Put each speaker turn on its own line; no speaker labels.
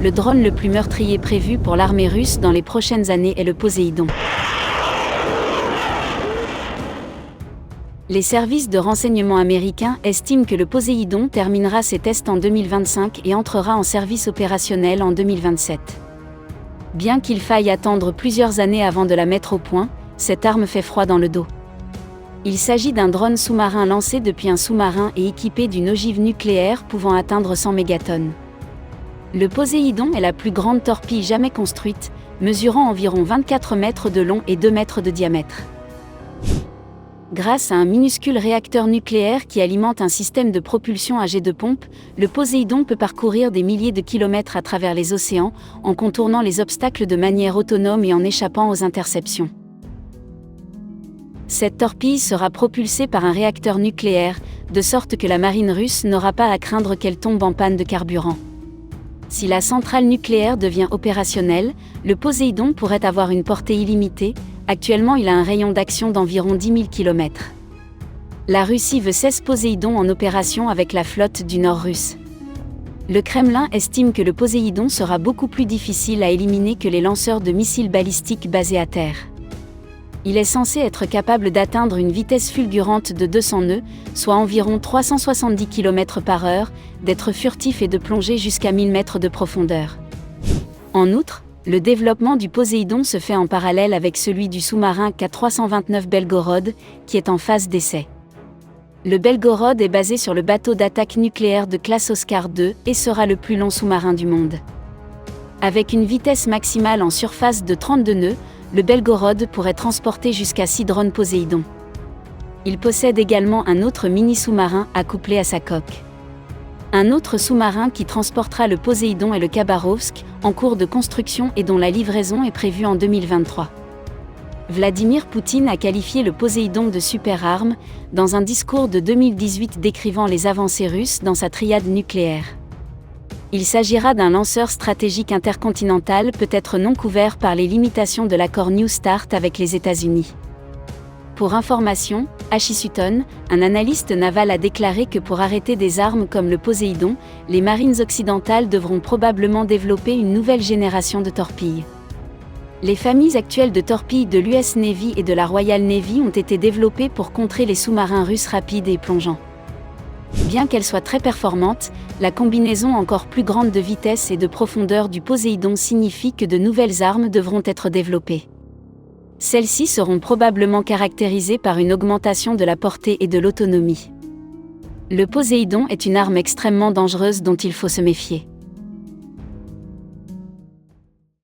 le drone le plus meurtrier prévu pour l'armée russe dans les prochaines années est le Poséidon. Les services de renseignement américains estiment que le Poséidon terminera ses tests en 2025 et entrera en service opérationnel en 2027. Bien qu'il faille attendre plusieurs années avant de la mettre au point, cette arme fait froid dans le dos. Il s'agit d'un drone sous-marin lancé depuis un sous-marin et équipé d'une ogive nucléaire pouvant atteindre 100 mégatonnes. Le Poséidon est la plus grande torpille jamais construite, mesurant environ 24 mètres de long et 2 mètres de diamètre. Grâce à un minuscule réacteur nucléaire qui alimente un système de propulsion à jet de pompe, le Poséidon peut parcourir des milliers de kilomètres à travers les océans, en contournant les obstacles de manière autonome et en échappant aux interceptions. Cette torpille sera propulsée par un réacteur nucléaire, de sorte que la marine russe n'aura pas à craindre qu'elle tombe en panne de carburant. Si la centrale nucléaire devient opérationnelle, le Poséidon pourrait avoir une portée illimitée. Actuellement, il a un rayon d'action d'environ 10 000 km. La Russie veut 16 Poséidons en opération avec la flotte du Nord russe. Le Kremlin estime que le Poséidon sera beaucoup plus difficile à éliminer que les lanceurs de missiles balistiques basés à terre. Il est censé être capable d'atteindre une vitesse fulgurante de 200 nœuds, soit environ 370 km/h, d'être furtif et de plonger jusqu'à 1000 mètres de profondeur. En outre, le développement du Poséidon se fait en parallèle avec celui du sous-marin K329 Belgorod, qui est en phase d'essai. Le Belgorod est basé sur le bateau d'attaque nucléaire de classe Oscar II et sera le plus long sous-marin du monde. Avec une vitesse maximale en surface de 32 nœuds, le Belgorod pourrait transporter jusqu'à 6 drones Poséidon. Il possède également un autre mini-sous-marin accouplé à sa coque. Un autre sous-marin qui transportera le Poséidon est le Khabarovsk, en cours de construction et dont la livraison est prévue en 2023. Vladimir Poutine a qualifié le Poséidon de super-arme, dans un discours de 2018 décrivant les avancées russes dans sa triade nucléaire. Il s'agira d'un lanceur stratégique intercontinental peut-être non couvert par les limitations de l'accord New START avec les États-Unis. Pour information, Ashi Sutton, un analyste naval, a déclaré que pour arrêter des armes comme le Poséidon, les marines occidentales devront probablement développer une nouvelle génération de torpilles. Les familles actuelles de torpilles de l'US Navy et de la Royal Navy ont été développées pour contrer les sous-marins russes rapides et plongeants. Bien qu'elle soit très performante, la combinaison encore plus grande de vitesse et de profondeur du Poséidon signifie que de nouvelles armes devront être développées. Celles-ci seront probablement caractérisées par une augmentation de la portée et de l'autonomie. Le Poséidon est une arme extrêmement dangereuse dont il faut se méfier.